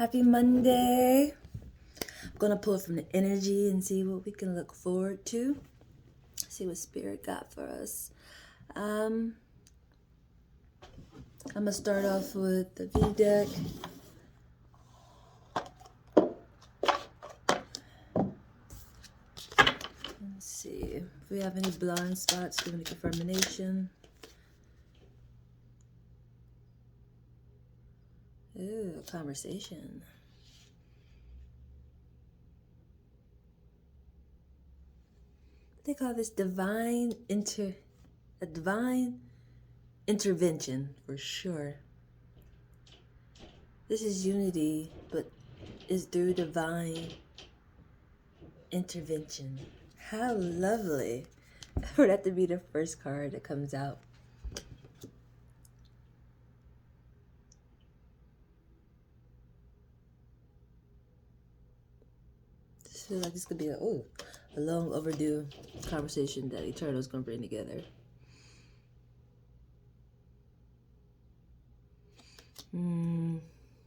Happy Monday. I'm gonna pull from the energy and see what we can look forward to. See what Spirit got for us. I'm gonna start off with the V deck. Let's see if we have any blind spots. Give me confirmation. Ooh, a conversation. They call this divine intervention for sure. This is unity, but is through divine intervention. How lovely for that to be the first card that comes out. Just feel like this could be a long overdue conversation that Eternal's gonna bring together.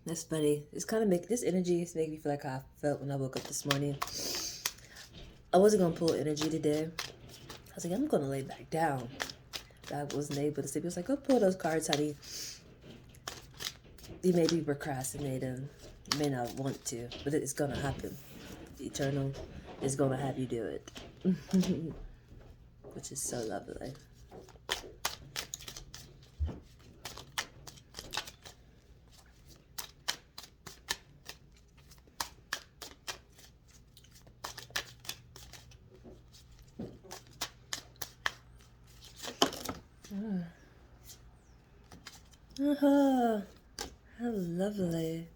That's funny. It's kind of this energy is making me feel like how I felt when I woke up this morning. I wasn't gonna pull energy today. I was like, I'm gonna lay back down. I wasn't able to sleep. It was like, go pull those cards, honey. You may be procrastinating. You may not want to, but it's gonna happen. The Eternal is gonna have you do it. Which is so lovely. How lovely.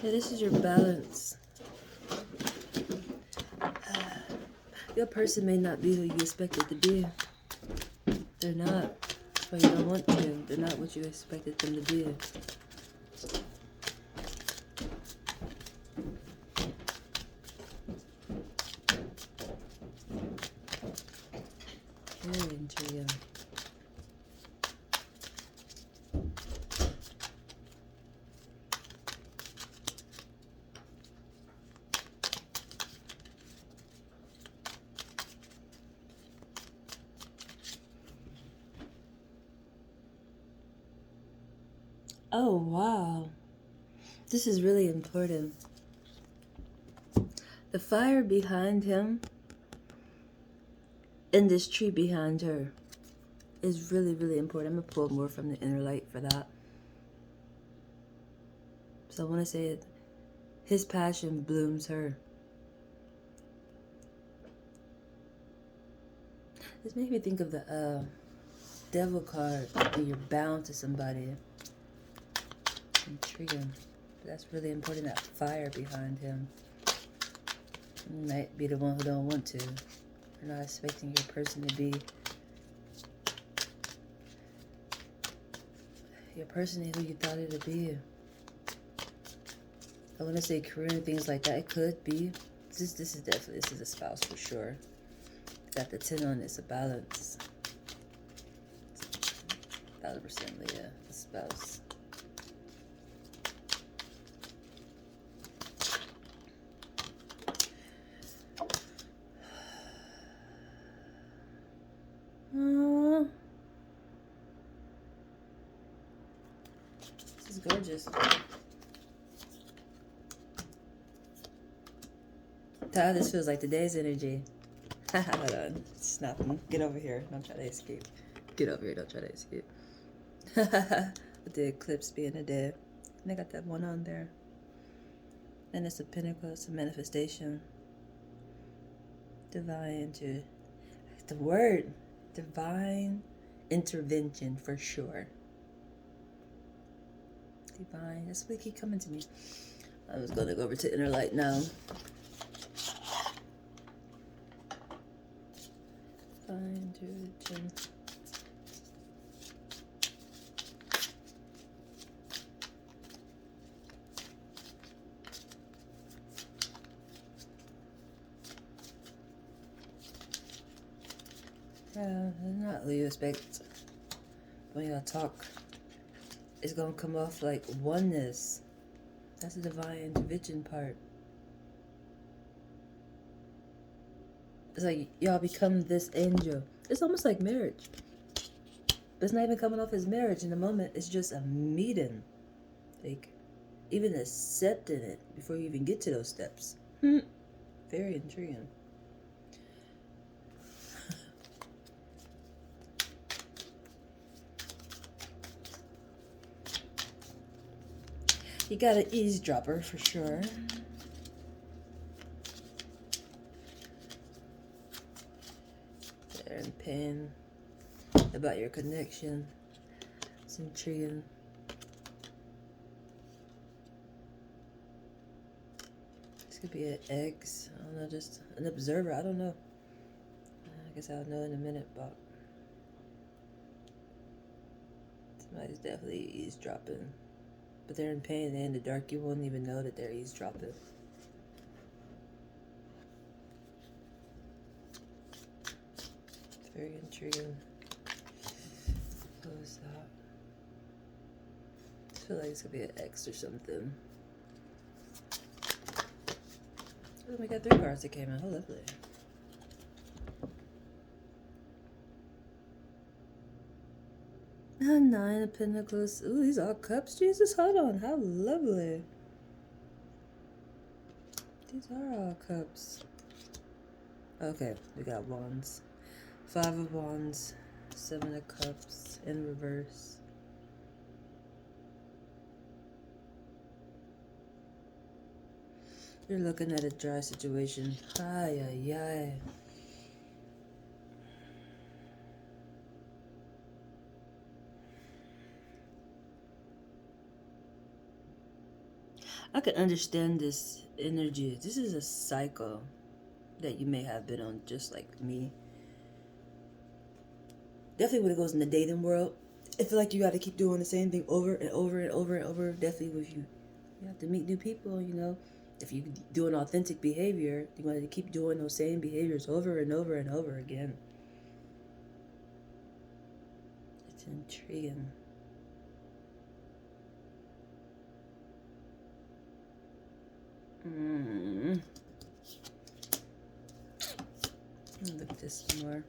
Yeah, this is your balance. Your person may not be who you expect it to be. They're not. Or you don't want to. They're not what you expected them to be. Very intriguing. Oh, wow. This is really important. The fire behind him and this tree behind her is really, really important. I'm going to pull more from the inner light for that. So I want to say it. His passion blooms her. This made me think of the devil card when you're bound to somebody. Intriguing. That's really important, that fire behind him. You might be the one who don't want to. You're not expecting your person to be your person who you thought it would be. I want to say career and things like that. It could be. This is definitely, this is a spouse for sure. Got the 10 on this, a balance. 1,000%, yeah, a spouse. This is gorgeous. This feels like today's energy. Hold on. Snap him. Get over here. Don't try to escape. Get over here. Don't try to escape. With the eclipse being a day. And I got that one on there. And it's a pinnacle. It's a manifestation. Divine the word. Divine intervention for sure. Divine. That's what keep coming to me. I was going to go over to inner light now. Divine intervention. Yeah, that's not who you expect. When y'all talk, it's gonna come off like oneness. That's the divine intervention part. It's like y'all become this angel. It's almost like marriage. But it's not even coming off as marriage in the moment. It's just a meeting. Like, even accepting it before you even get to those steps. Very intriguing. You got an eavesdropper for sure. They're in pain about your connection. It's intriguing. This could be an ex. I don't know, just an observer. I don't know. I guess I'll know in a minute, but somebody's definitely eavesdropping. But they're in pain, they're in the dark. You won't even know that they're eavesdropping. It's very intriguing. Close that. I feel like it's gonna be an X or something. Oh, we got 3 cards that came in. Oh, lovely. A 9 of Pentacles. Ooh, these are all cups. Jesus, hold on. How lovely. These are all cups. Okay, we got wands. 5 of wands. 7 of cups in reverse. You're looking at a dry situation. Ay, ay, ay. I can understand this energy. This is a cycle that you may have been on, just like me. Definitely when it goes in the dating world, I feel like you got to keep doing the same thing over and over and over and over. Definitely with you have to meet new people, you know. If you do an authentic behavior, you want to keep doing those same behaviors over and over and over again. It's intriguing. Look at this some more.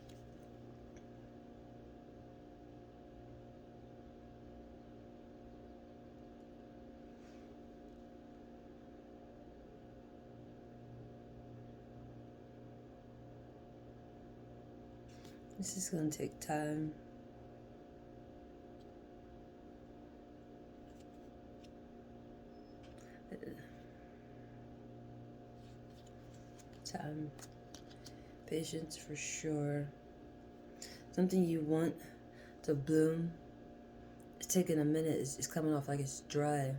This is going to take time. Time. Patience for sure. Something you want to bloom. It's taking a minute. It's coming off like it's dry.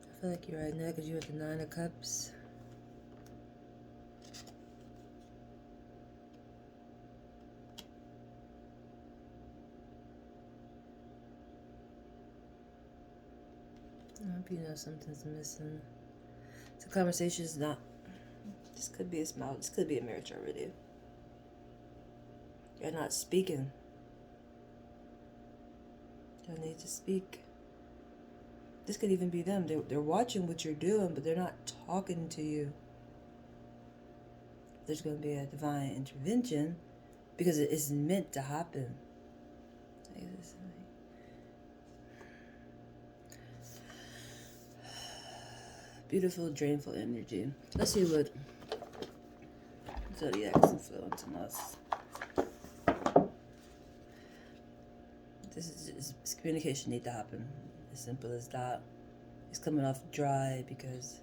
I feel like you're right now because you're at the 9 of Cups. I hope you know something's missing. The conversation is not. This could be a smile. This could be a marriage already. You're not speaking. You need to speak. This could even be them. They're watching what you're doing, but they're not talking to you. There's going to be a divine intervention because it is meant to happen. Beautiful, drainful energy. Let's see what Zodiac's influencing us. This communication need to happen. As simple as that. It's coming off dry because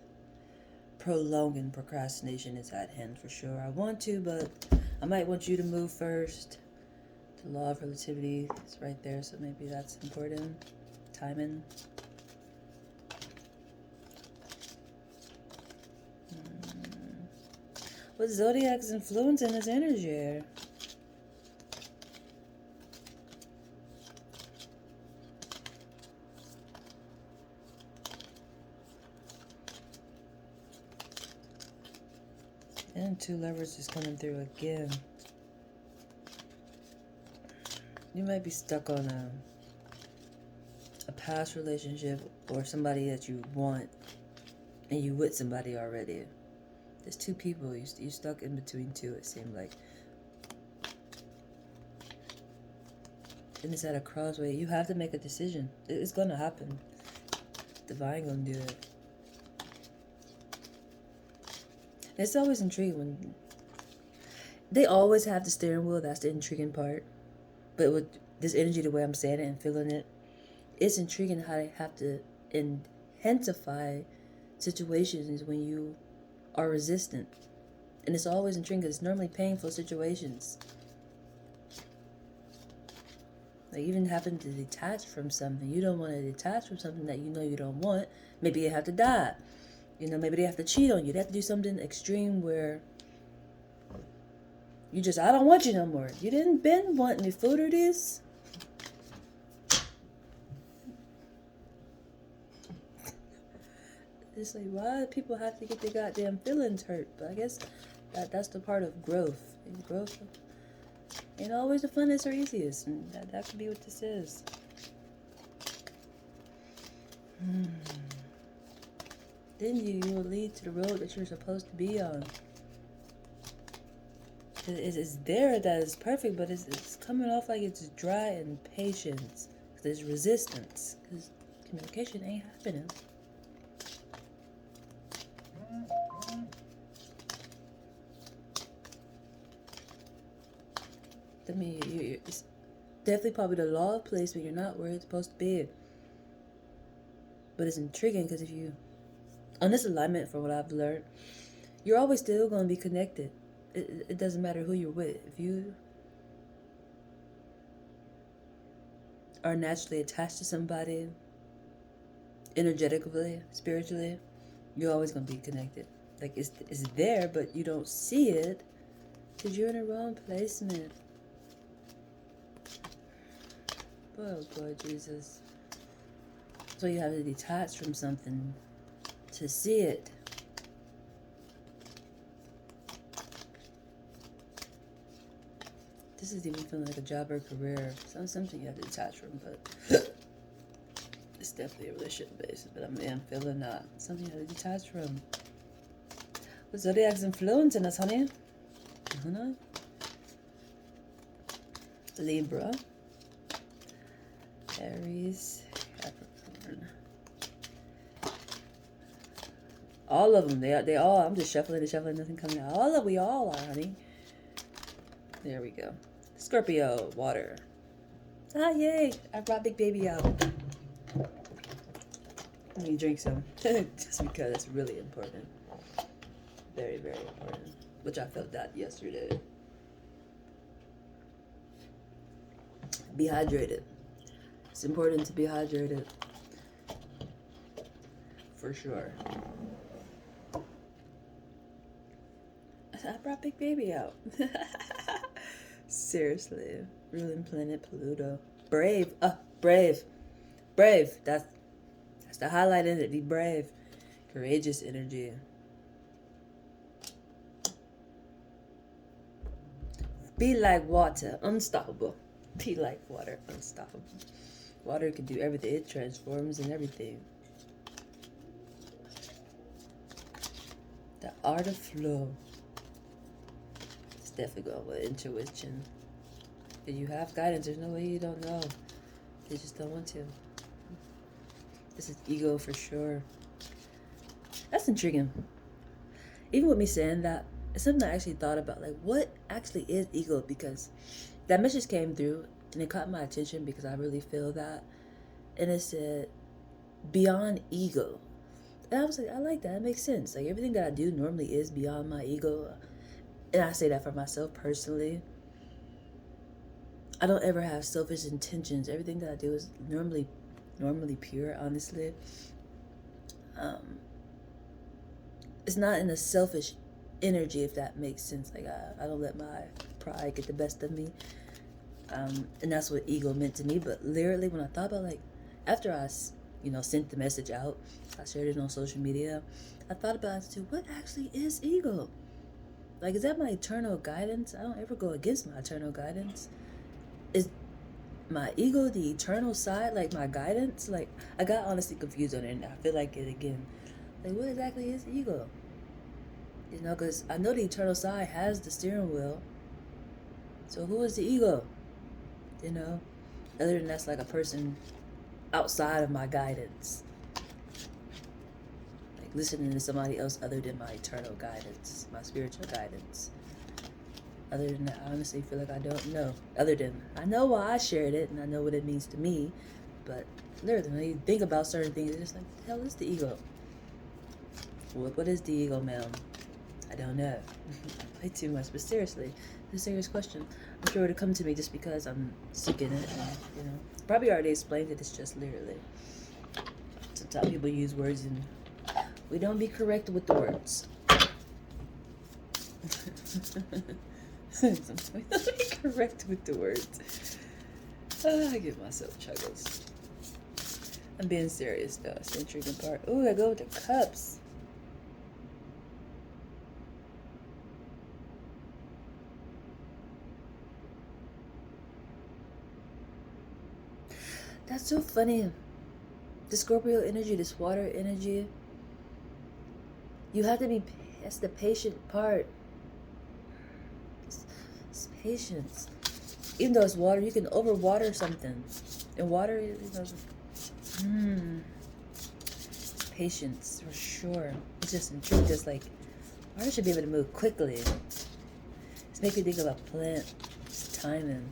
prolonging procrastination is at hand for sure. I want to, but I might want you to move first. The law of relativity is right there, so maybe that's important. Timing. What Zodiac's influencing this energy? And two lovers is coming through again. You might be stuck on a past relationship or somebody that you want, and you with somebody already. There's two people. You stuck in between two, it seemed like. And it's at a crossway. You have to make a decision. It's gonna happen. Divine gonna do it. It's always intriguing when they always have the steering wheel. That's the intriguing part. But with this energy, the way I'm saying it and feeling it, it's intriguing how they have to intensify situations when you are resistant. And it's always intriguing because it's normally painful situations. Like even having to detach from something. You don't want to detach from something that you know you don't want. Maybe you have to die. You know, maybe they have to cheat on you. They have to do something extreme where you just, I don't want you no more. You didn't been want me food or this. It's like, why do people have to get their goddamn feelings hurt? But I guess that's the part of growth. And growth ain't always the funnest or easiest. And that could be what this is. Then you will lead to the road that you're supposed to be on. It's there that is perfect, but it's coming off like it's dry and patience. There's resistance. Because communication ain't happening. I mean, it's definitely probably the law of placement. You're not where it's supposed to be. But it's intriguing because if you, on this alignment, from what I've learned, you're always still going to be connected. It doesn't matter who you're with. If you are naturally attached to somebody, energetically, spiritually, you're always going to be connected. Like it's there, but you don't see it because you're in the wrong placement. Oh, boy, Jesus. So you have to detach from something to see it. This is even feeling like a job or career. Something you have to detach from, but it's definitely a relationship basis. But I'm feeling something you have to detach from. But Zodiac's influencing us, honey. Libra. Aries, Capricorn. All of them. They all. I'm just shuffling and shuffling. Nothing coming out. We all are, honey. There we go. Scorpio, water. Ah, yay! I brought Big Baby out. Let me drink some, just because it's really important. Very, very important. Which I felt that yesterday. Be hydrated. It's important to be hydrated. For sure. I brought Big Baby out. Seriously. Ruling planet Pluto. Brave. Brave. Brave. That's the highlight in it. Be brave. Courageous energy. Be like water. Unstoppable. Be like water. Unstoppable. Water can do everything. It transforms and everything. The art of flow. It's definitely going with intuition. If you have guidance, there's no way you don't know. You just don't want to. This is ego for sure. That's intriguing. Even with me saying that, it's something I actually thought about. Like, what actually is ego? Because that message came through and it caught my attention because I really feel that. And it said, beyond ego. And I was like, I like that. It makes sense. Like, everything that I do normally is beyond my ego. And I say that for myself personally. I don't ever have selfish intentions. Everything that I do is normally pure, honestly. It's not in a selfish energy, if that makes sense. Like, I don't let my pride get the best of me. And that's what ego meant to me. But literally, when I thought about, like, after I, sent the message out, I shared it on social media, I thought about it too. What actually is ego? Like, is that my eternal guidance? I don't ever go against my eternal guidance. Is my ego the eternal side, like my guidance? Like, I got honestly confused on it, and I feel like it again. Like, what exactly is ego? You know, because I know the eternal side has the steering wheel. So who is the ego? You know, other than that's like a person outside of my guidance. Like listening to somebody else other than my eternal guidance, my spiritual guidance. Other than that, I honestly feel like I don't know. Other than I know why I shared it and I know what it means to me, but literally when you think about certain things, it's just like, what the hell is the ego? What is the ego, ma'am? I don't know. I play too much, but seriously, it's a serious question. I'm sure it'll come to me just because I'm seeking it, and you know, probably already explained it. It's just literally. Sometimes people use words and we don't be correct with the words. Sometimes we don't be correct with the words. I give myself chuckles. I'm being serious though. It's the intriguing part. Ooh, I go with the cups. That's so funny. The Scorpio energy, this water energy. You have to be, that's the patient part. It's patience. Even though it's water, you can overwater something. And water, you know, patience for sure. It's just in truth, just like water should be able to move quickly. It's making me think of a plant. It's timing.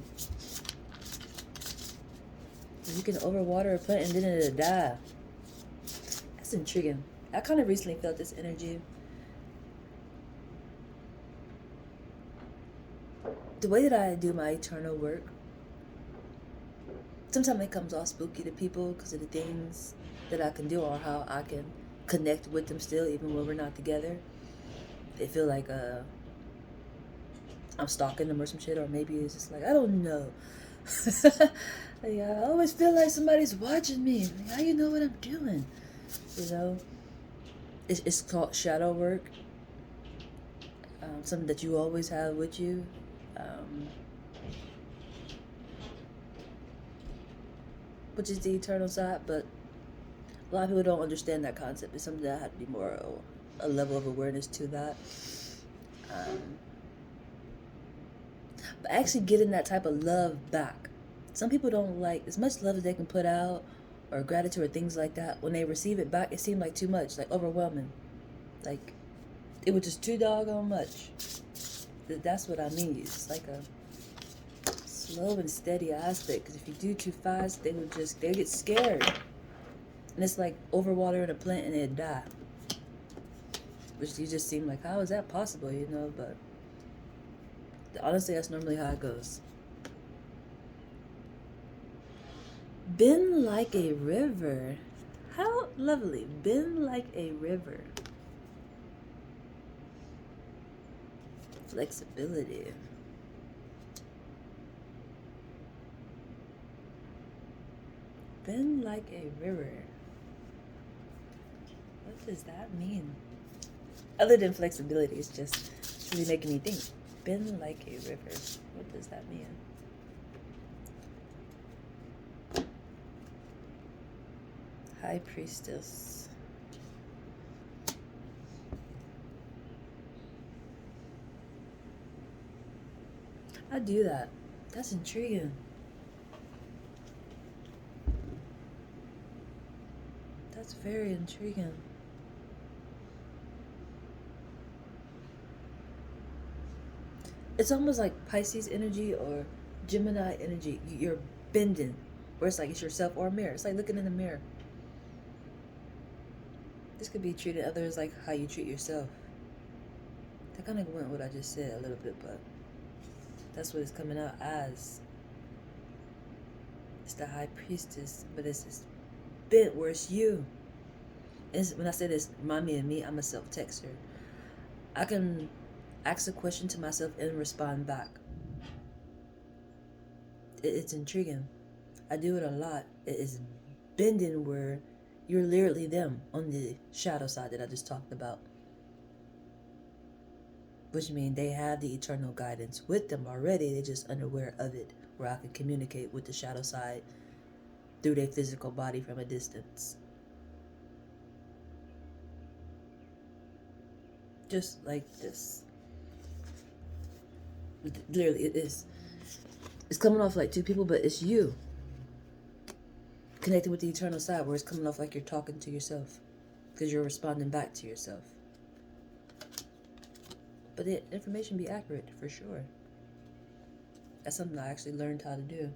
You can overwater a plant and then it'll die. That's intriguing. I kind of recently felt this energy. The way that I do my eternal work, sometimes it comes all spooky to people because of the things that I can do or how I can connect with them still, even when we're not together. They feel like I'm stalking them or some shit, or maybe it's just like, I don't know. Like, I always feel like somebody's watching me. Like, how you know what I'm doing? You know, it's called shadow work. Something that you always have with you. Which is the eternal side, but a lot of people don't understand that concept. It's something that had to be more a level of awareness to that. But actually getting that type of love back. Some people don't like as much love as they can put out or gratitude or things like that. When they receive it back, it seemed like too much, like overwhelming. Like it was just too doggone much. That's what I mean. It's like a slow and steady aspect. Because if you do too fast, they get scared. And it's like overwatering a plant and it'd die. Which you just seem like, how is that possible, you know? But honestly, that's normally how it goes. Bend like a river. How lovely. Bend like a river. Flexibility. Bend like a river. What does that mean? Other than flexibility, it's really making me think. Bend like a river. What does that mean? High Priestess. I do that. That's intriguing. That's very intriguing. It's almost like Pisces energy or Gemini energy. You're bending. Where it's like it's yourself or a mirror. It's like looking in the mirror. This could be treated others like how you treat yourself. That kind of went what I just said a little bit, but that's what it's coming out as. It's the High Priestess, but it's this bent where it's you. When I say this, remind me of me, I'm a self-texter. I can ask a question to myself and respond back. It's intriguing. I do it a lot. It is bending where you're literally them on the shadow side that I just talked about. which means they have the eternal guidance with them already. They're just unaware of it, where I can communicate with the shadow side through their physical body from a distance. Just like this. Literally, it is. It's coming off like two people, but it's you connecting with the eternal side, where it's coming off like you're talking to yourself because you're responding back to yourself. But the information be accurate for sure. That's something I actually learned how to do.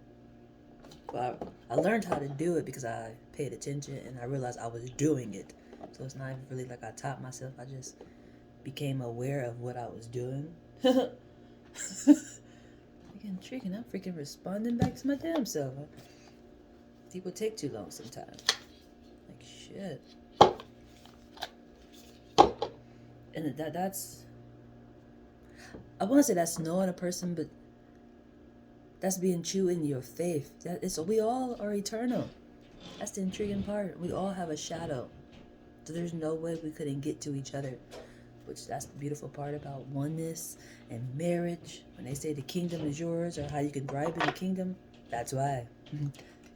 Well, I learned how to do it because I paid attention and I realized I was doing it. So it's not even really like I taught myself. I just became aware of what I was doing. Intriguing. I'm freaking responding back to my damn self. People take too long sometimes. Like shit. And that's, I want to say that's knowing a person, but that's being true in your faith. We all are eternal. That's the intriguing part. We all have a shadow. So there's no way we couldn't get to each other. Which that's the beautiful part about oneness and marriage. When they say the kingdom is yours, or how you can thrive in the kingdom, that's why.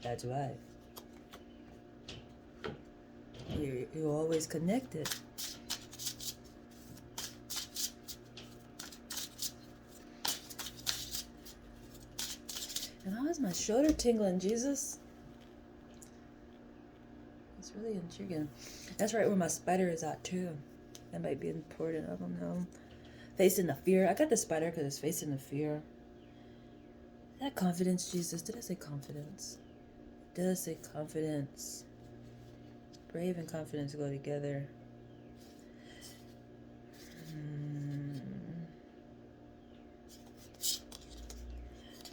That's why. You're always connected. And how is my shoulder tingling, Jesus? It's really intriguing. That's right where my spider is at too. That might be important. I don't know. Facing the fear. I got the spider because it's facing the fear. That confidence, Jesus. Did I say confidence? It does say confidence. Brave and confidence go together.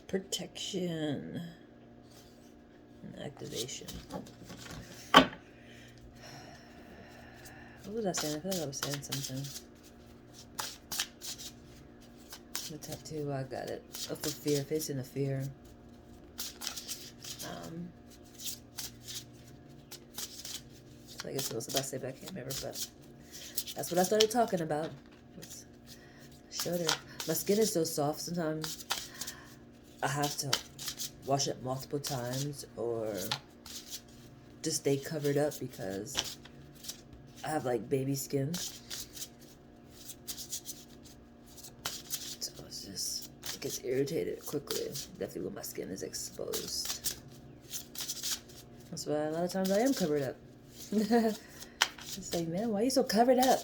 Protection and activation. What was I saying? I feel like I was saying something. The tattoo, I got it. Oh, for fear, facing the fear. I guess it was about to say, but I can't remember. But that's what I started talking about. Shoulder. My skin is so soft sometimes. I have to wash it multiple times or just stay covered up because I have like baby skin. So it's just, it gets irritated quickly. Definitely when my skin is exposed. That's why a lot of times I am covered up. It's like, man, why are you so covered up?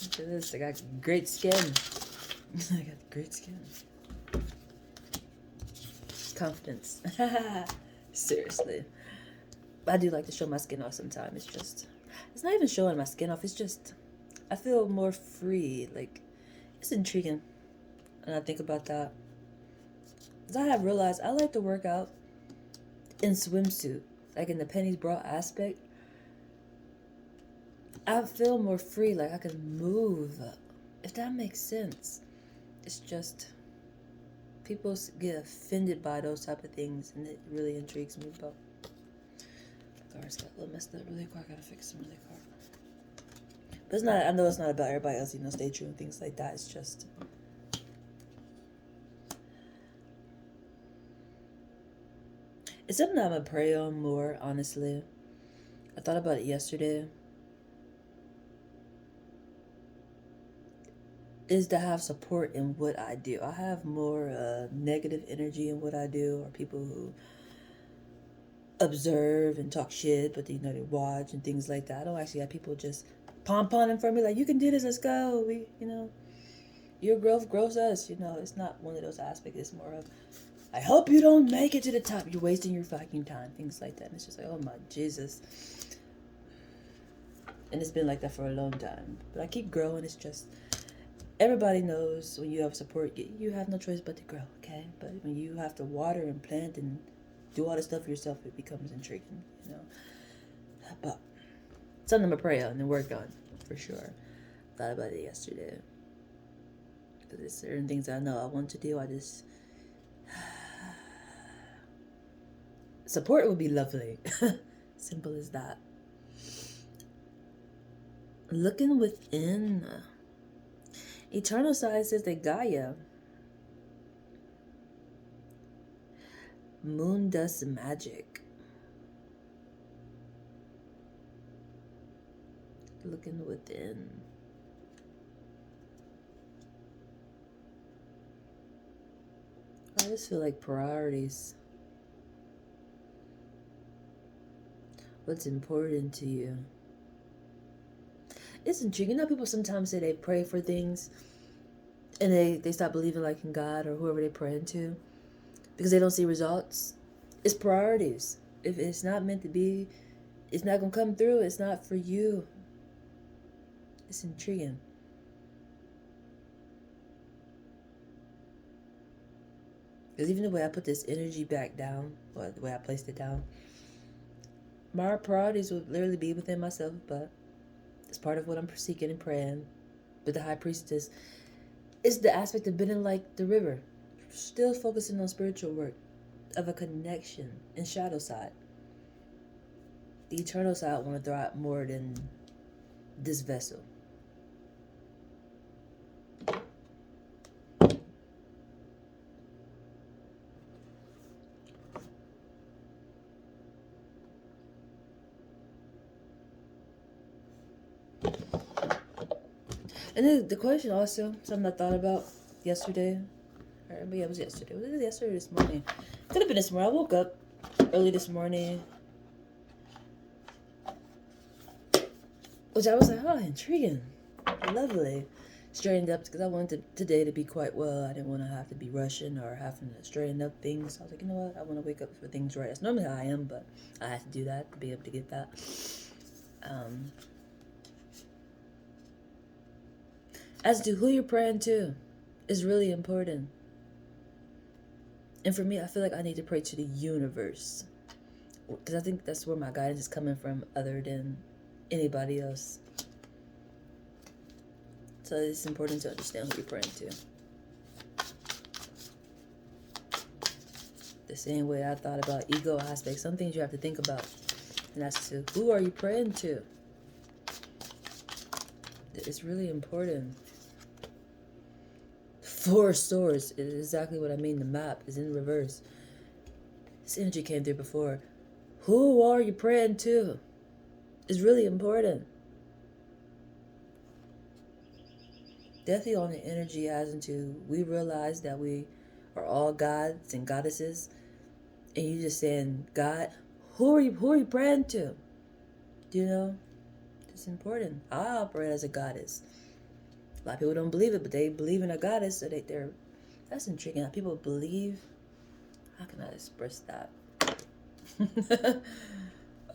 Look at this, I got great skin. I got great skin. Confidence. Seriously. I do like to show my skin off sometimes. It's not even showing my skin off. It's just, I feel more free. Like, it's intriguing. And I think about that. Because I have realized I like to work out in swimsuit. Like in the pennies bra aspect. I feel more free. Like I can move. If that makes sense. It's just, people get offended by those type of things, and it really intrigues me. But the car's got a little messed up really quick. I gotta fix them really quick. But it's not. I know it's not about everybody else. Stay true and things like that. It's just, it's something I'm gonna pray on more. Honestly, I thought about it yesterday. Is to have support in what I do. I have more negative energy in what I do, or people who observe and talk shit, but they watch and things like that. I don't actually have people just pom-pomming for me like, you can do this, let's go. Your growth grows us. It's not one of those aspects. It's more of, I hope you don't make it to the top. You're wasting your fucking time. Things like that. And it's just like, oh my Jesus. And it's been like that for a long time. But I keep growing. It's just, everybody knows when you have support, you have no choice but to grow, okay? But when you have to water and plant and do all the stuff yourself, it becomes intriguing, But something I'm gonna pray on and work on, for sure. Thought about it yesterday. Because there's certain things I know I want to do, I just... Support would be lovely. Simple as that. Looking within... Eternal side says that Gaia. Moon dust magic. Looking within. I just feel like priorities. What's important to you? It's intriguing. You know, people sometimes say they pray for things and they stop believing like in God or whoever they pray into because they don't see results. It's priorities. If it's not meant to be, it's not going to come through. It's not for you. It's intriguing. Because even the way I put this energy back down, or the way I placed it down, my priorities would literally be within myself, but it's part of what I'm seeking and praying. But the high priestess is the aspect of being like the river, still focusing on spiritual work, of a connection and shadow side. The eternal side I want to throw out more than this vessel. And then the question also, something I thought about yesterday. Or maybe it was yesterday. Was it yesterday or this morning? Could have been this morning. I woke up early this morning. Which I was like, oh, intriguing. Lovely. Straightened up because I wanted today to be quite well. I didn't want to have to be rushing or having to straighten up things. I was like, you know what? I want to wake up for things right. That's normally how I am, but I had to do that to be able to get that. As to who you're praying to is really important. And for me, I feel like I need to pray to the universe. Because I think that's where my guidance is coming from other than anybody else. So it's important to understand who you're praying to. The same way I thought about ego aspects. Some things you have to think about. And that's to who are you praying to? It's really important. 4 swords is exactly what I mean. The map is in reverse. This energy came through before. Who are you praying to? It's really important. Definitely on the energy as into we realize that we are all gods and goddesses, and you just saying, God, who are you praying to? Do you know? It's important. I operate as a goddess. A lot of people don't believe it, but they believe in a goddess, so they're that's intriguing. How people believe. How can I express that?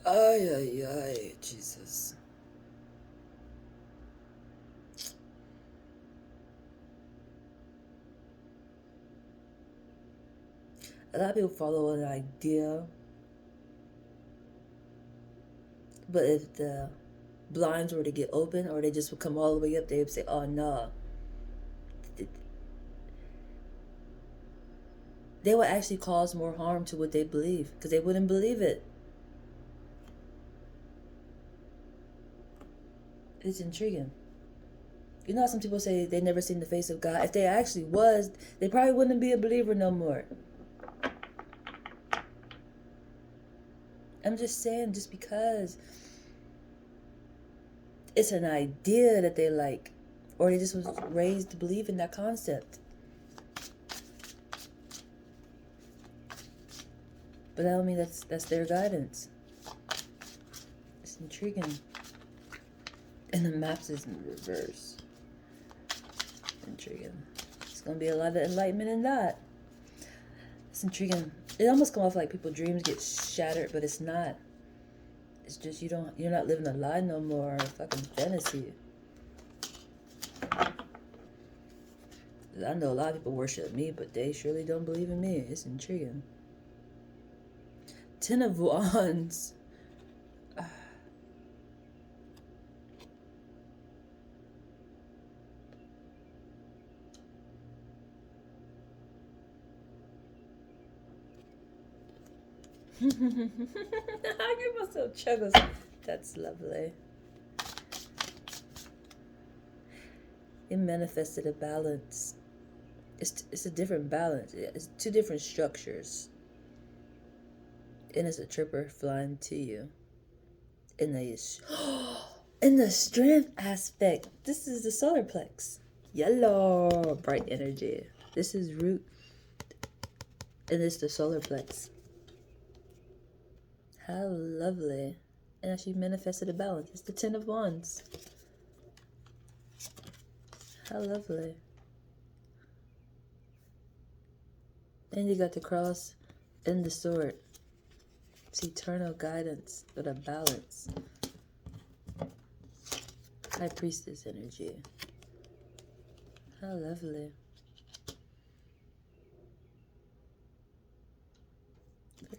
Ay, Jesus. A lot of people follow an idea, but if the blinds were to get open or they just would come all the way up, they would say, oh, no. They would actually cause more harm to what they believe because they wouldn't believe it. It's intriguing. You know how some people say they never seen the face of God? If they actually was, they probably wouldn't be a believer no more. I'm just saying, just because it's an idea that they like, or they just was raised to believe in that concept. But I don't mean that's their guidance. It's intriguing. And the maps is in reverse. Intriguing. It's gonna be a lot of enlightenment in that. It's intriguing. It almost comes off like people's dreams get shattered, but it's not. It's just you're not living a lie no more, a fucking fantasy. I know a lot of people worship me, but they surely don't believe in me. It's intriguing. 10 of Wands. I give myself chuckles. That's lovely. It manifested a balance. It's a different balance. It's two different structures. And it's a tripper flying to you. And in the strength aspect, this is the solar plex. Yellow, bright energy. This is root. And it's the solar plex. How lovely. And she manifested a balance. It's the Ten of Wands. How lovely. And you got the cross and the sword. It's eternal guidance with a balance. High Priestess energy. How lovely.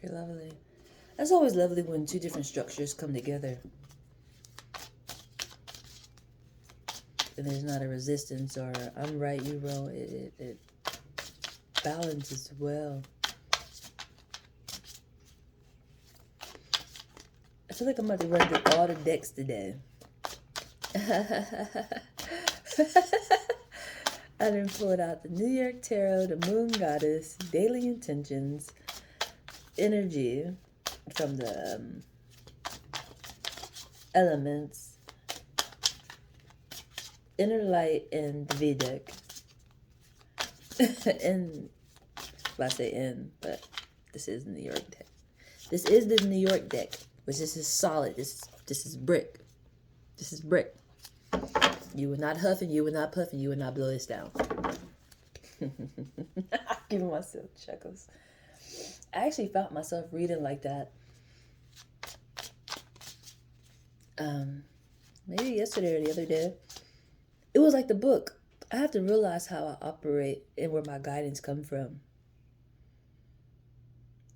Very lovely. That's always lovely when two different structures come together. And there's not a resistance or I'm right, you wrong. It balances well. I feel like I'm about to run through all the decks today. I done pulled out the New York Tarot, the Moon Goddess, Daily Intentions, energy from the elements, Inner Light, and the V deck. And I say in, but this is the New York deck. This is the New York deck, which this is solid. This is brick. This is brick. You were not huffing, you were not puffing, you would not blow this down. Giving myself chuckles. I actually found myself reading like that. Maybe yesterday or the other day. It was like the book. I have to realize how I operate and where my guidance come from.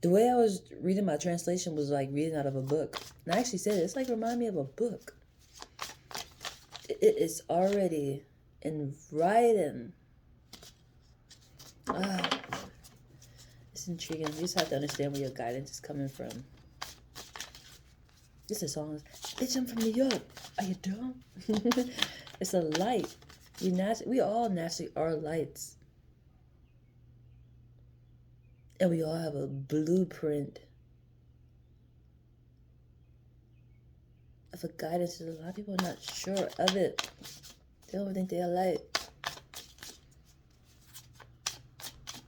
The way I was reading my translation was like reading out of a book. And I actually said it's like remind me of a book. It's already in writing. It's intriguing. You just have to understand where your guidance is coming from. This is a song. Bitch, I'm from New York. Are you dumb? It's a light. We all naturally are lights. And we all have a blueprint of a guidance. A lot of people are not sure of it. They don't think they are light.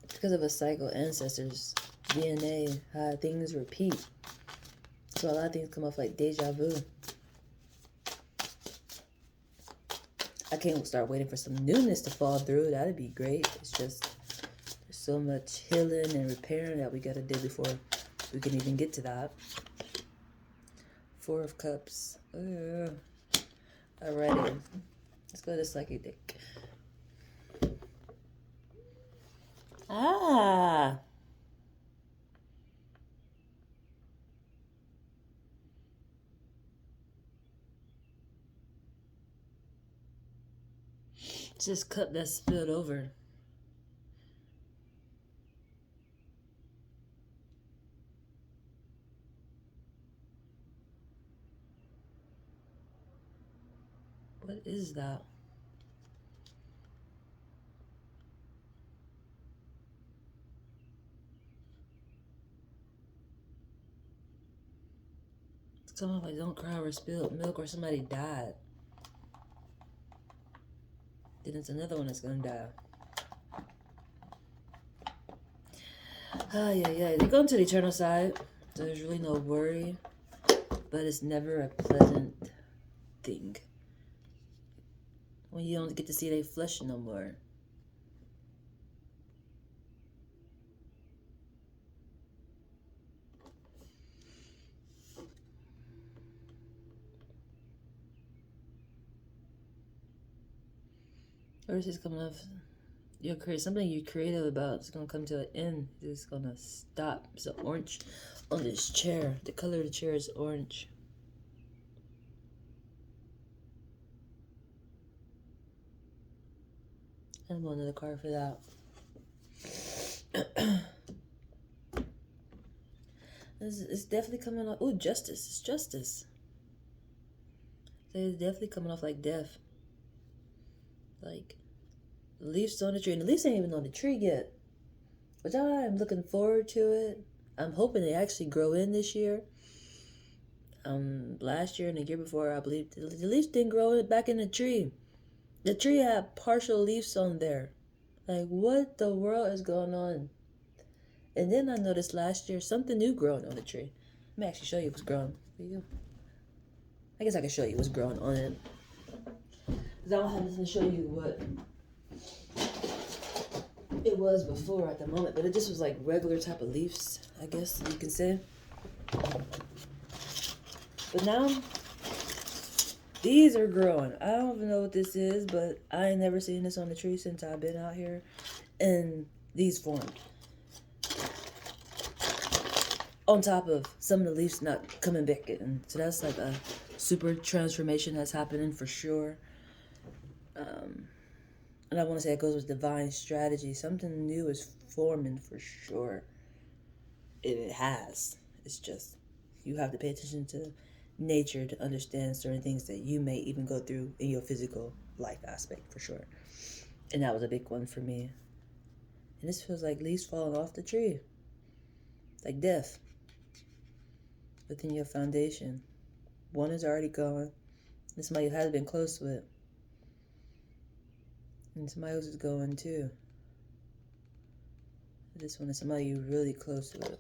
It's because of a cycle, ancestors, DNA, how things repeat. So a lot of things come off like deja vu. I can't start waiting for some newness to fall through. That'd be great. It's just there's so much healing and repairing that we gotta do before we can even get to that. Four of Cups. Alrighty. Let's go to the psychic deck. It's this cup that's spilled over. What is that? It's coming like don't cry over spilled milk or somebody died. Then it's another one that's gonna die. Yeah. They go into the eternal side, so there's really no worry, but it's never a pleasant thing when you don't get to see their flesh no more. Or this is coming off. You're creating something you're creative about. It's gonna come to an end. It's gonna stop. It's an orange on this chair. The color of the chair is orange. I'm going to the card for that. It's definitely coming off. Oh, justice. It's justice. So it's definitely coming off like death. Like The leaves on the tree, and the leaves ain't even on the tree yet. But I'm looking forward to it. I'm hoping they actually grow in this year. Last year and the year before, I believe the leaves didn't grow back in the tree. The tree had partial leaves on there. Like, what the world is going on? And then I noticed last year something new growing on the tree. Let me actually show you what's growing for you. I guess I can show you what's growing on it. Because I don't have anything to show you what it was before at the moment. But it just was like regular type of leaves, I guess you can say. But now, these are growing. I don't even know what this is, but I ain't never seen this on the tree since I've been out here. And these formed. On top of some of the leaves not coming back in. So that's like a super transformation that's happening for sure. And I want to say it goes with divine strategy. Something new is forming for sure. It has. It's just, you have to pay attention to nature to understand certain things that you may even go through in your physical life aspect for sure. And that was a big one for me. And this feels like leaves falling off the tree. Like death. Within your foundation. One is already gone. And somebody who has been close to it. And somebody else is going too. This one is somebody you're really close to it.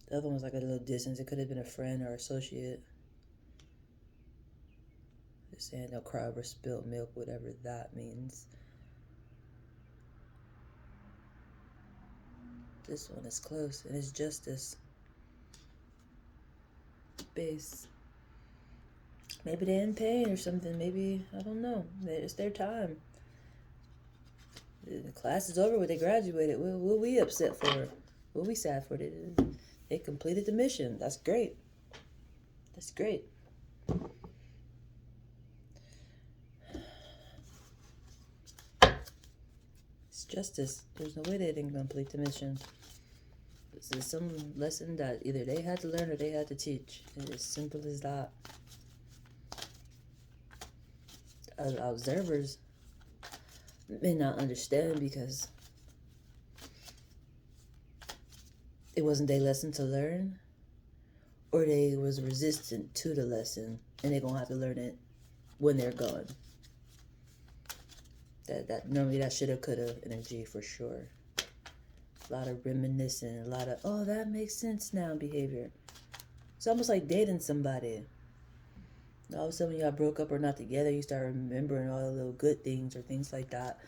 The other one was like a little distance. It could have been a friend or associate. They're saying they'll cry over spilled milk, whatever that means. This one is close, and it's justice. Base. Maybe they're in pain or something. Maybe, I don't know. It's their time. The class is over with. They graduated. What are we upset for? What are we sad for? They completed the mission. That's great. That's great. It's justice. There's no way they didn't complete the mission. This is some lesson that either they had to learn or they had to teach. It's as simple as that. Observers may not understand because it wasn't their lesson to learn, or they was resistant to the lesson and they're gonna have to learn it when they're gone. That normally that shoulda coulda energy for sure. A lot of reminiscing, a lot of, oh, that makes sense now behavior. It's almost like dating somebody. All of a sudden when y'all broke up or not together, you start remembering all the little good things or things like that.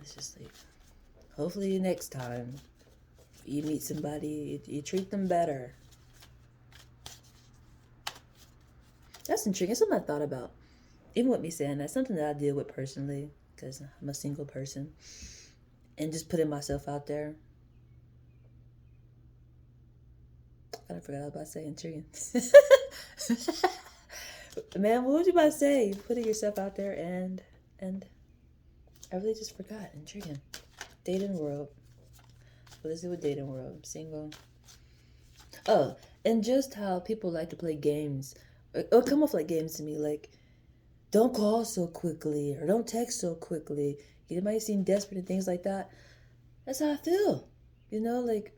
It's just like, hopefully next time you meet somebody, you treat them better. That's intriguing. It's something I thought about. Even with me saying that, something that I deal with personally, because I'm a single person. And just putting myself out there. I kind of forgot what I was about to say. Intriguing. Man, what was you about to say? Putting yourself out there and I really just forgot. Intriguing. Dating world. What is it with dating world? I'm single. Oh, and just how people like to play games. Or come off like games to me. Like, don't call so quickly. Or don't text so quickly. You might seem desperate and things like that. That's how I feel. You know, like,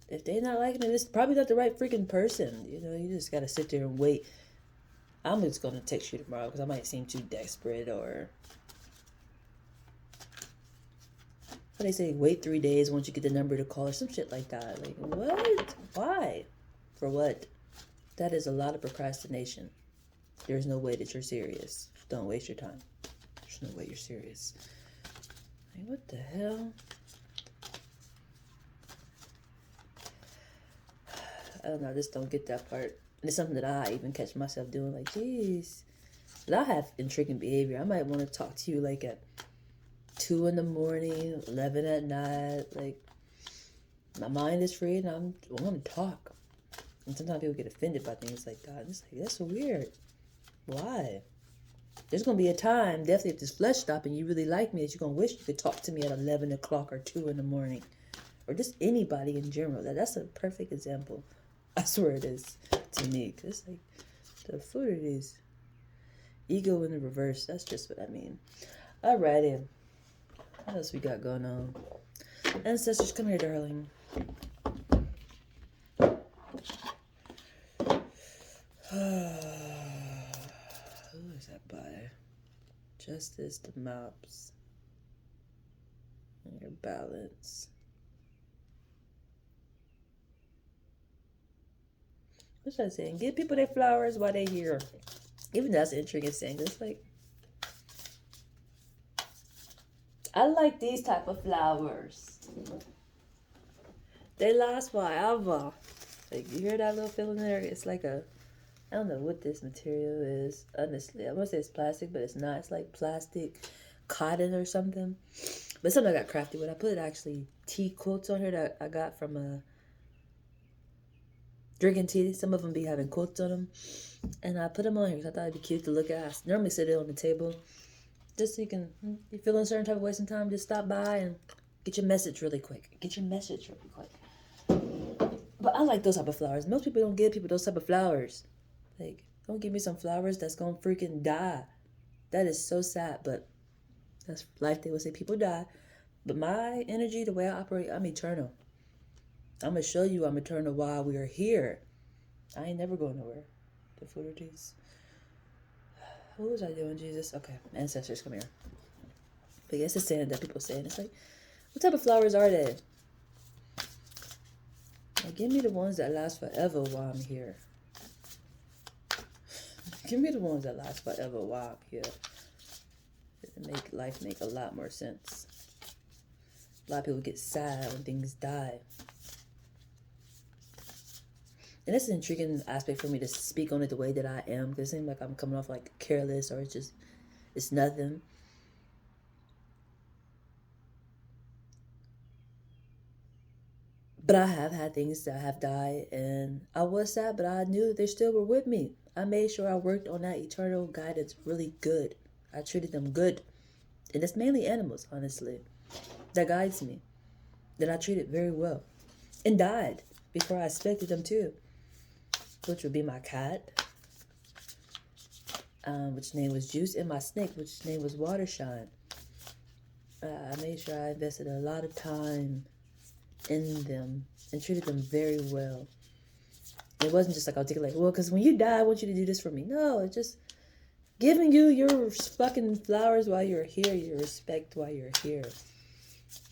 if they're not liking it, it's probably not the right freaking person. You know, you just gotta sit there and wait. I'm just gonna text you tomorrow because I might seem too desperate, or how they say, wait 3 days once you get the number to call or some shit like that. Like, what? Why? For what? That is a lot of procrastination. There's no way that you're serious. Don't waste your time. There's no way you're serious. Like, what the hell? I don't know, I just don't get that part. And it's something that I even catch myself doing, like, geez. But I have intriguing behavior. I might want to talk to you like at 2 in the morning, 11 at night. Like, my mind is free and I want to talk. And sometimes people get offended by things like that. It's like, that's so weird. Why? There's going to be a time, definitely if this flesh stops and you really like me, that you're going to wish you could talk to me at 11 o'clock or 2 in the morning. Or just anybody in general. That's a perfect example. I swear it is to me. Because it's like, the food it is. Ego in the reverse. That's just what I mean. Alrighty. What else we got going on? Ancestors, come here, darling. Who is that by? Justice, the mops, and your balance. What's I saying? Give people their flowers while they're here. Even that's intriguing saying. It's like, I like these type of flowers. They last forever. Like, you hear that little feeling there? It's like a, I don't know what this material is. Honestly, I want to say it's plastic, but it's not. It's like plastic cotton or something. But something I got crafty with. I put actually tea quotes on here that I got from drinking tea. Some of them be having quotes on them. And I put them on here because I thought it'd be cute to look at. I normally sit it on the table. Just so you can, you feel a certain type of wasting time, just stop by and get your message really quick. Get your message really quick. But I like those type of flowers. Most people don't give people those type of flowers. Like, don't give me some flowers that's gonna freaking die. That is so sad, but that's life. They will say people die. But my energy, the way I operate, I'm eternal. I'm gonna show you I'm eternal while we are here. I ain't never going nowhere. The footies. What was I doing, Jesus? Okay, ancestors, come here. But yes, it's saying that people saying, it's like, what type of flowers are they? Now, give me the ones that last forever while I'm here. Give me the ones that last forever while I'm here. It'll make life make a lot more sense. A lot of people get sad when things die. And that's an intriguing aspect for me to speak on it the way that I am. Because it seems like I'm coming off like careless or it's nothing. But I have had things that have died and I was sad, but I knew they still were with me. I made sure I worked on that eternal guidance really good. I treated them good. And it's mainly animals, honestly, that guides me. That I treated very well. And died before I expected them to. Which would be my cat, which name was Juice, and my snake, which name was Watershine. I made sure I invested a lot of time in them and treated them very well. It wasn't just like I'll take it like, well, because when you die, I want you to do this for me. No, it's just giving you your fucking flowers while you're here, your respect while you're here.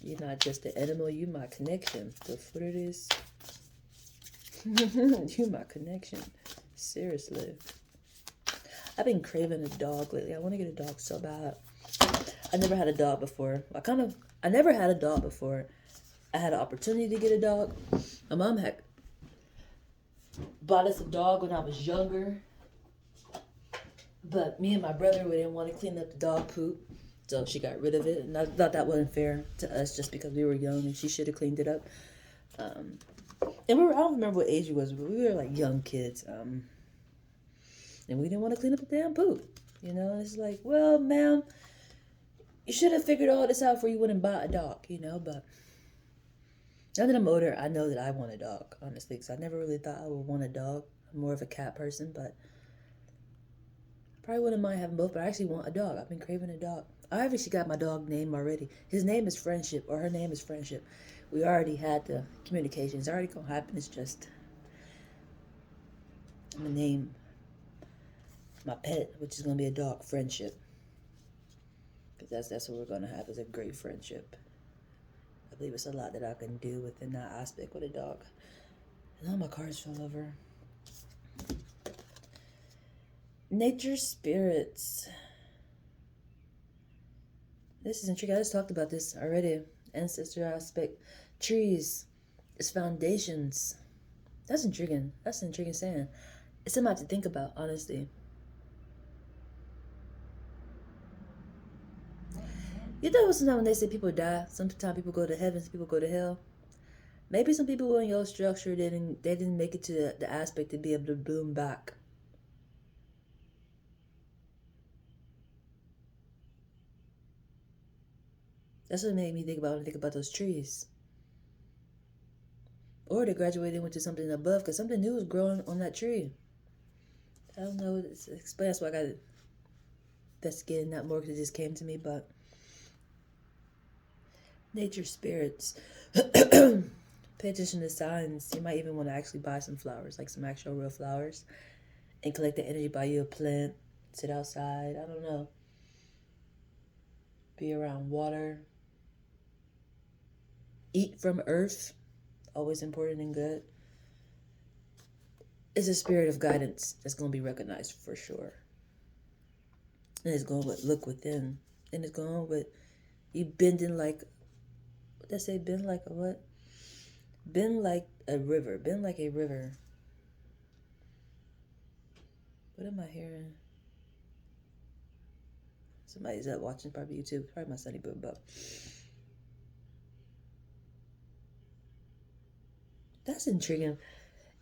You're not just an animal, you my connection. That's what it is. You my connection. Seriously. I've been craving a dog lately. I want to get a dog so bad. I never had a dog before. I never had a dog before. I had an opportunity to get a dog. My mom had bought us a dog when I was younger. But me and my brother, we didn't want to clean up the dog poop. So she got rid of it. And I thought that wasn't fair to us just because we were young and she should have cleaned it up. And I don't remember what age we was, but we were like young kids. And we didn't want to clean up the damn poop. You know, and it's like, well, ma'am, you should have figured all this out before you went and bought a dog, you know, but now that I'm older, I know that I want a dog, honestly, because I never really thought I would want a dog. I'm more of a cat person, but I probably wouldn't mind having both, but I actually want a dog. I've been craving a dog. I actually got my dog name already. His name is Friendship, or her name is Friendship. We already had the communication. It's already going to happen. It's just, I'm going to name my pet, which is going to be a dog, Friendship. Because that's what we're going to have, is a great friendship. I believe it's a lot that I can do within that aspect with a dog. And all my cards fell over. Nature spirits. This is intriguing. I just talked about this already. Ancestor aspect. Trees. It's foundations. That's intriguing. That's an intriguing saying. It's something I have to think about, honestly. You know sometimes when they say people die, sometimes people go to heaven, some people go to hell. Maybe some people in your structure they didn't make it to the aspect to be able to bloom back. That's what made me think about when I think about those trees. Or they graduated and went to something above because something new is growing on that tree. I don't know. It explains why I got it. investigating that more because it just came to me, but nature spirits. Pay attention to signs. You might even want to actually buy some flowers, like some actual real flowers, and collect the energy, buy you a plant, sit outside, I don't know. Be around water. Eat from earth. Always important and good. It's a spirit of guidance that's going to be recognized for sure. And it's going with look within. And it's going with you bending like, what they say, bend like a what? Bend like a river. Bend like a river. What am I hearing? Somebody's up watching probably YouTube. Probably my Sunny Boom, but that's intriguing.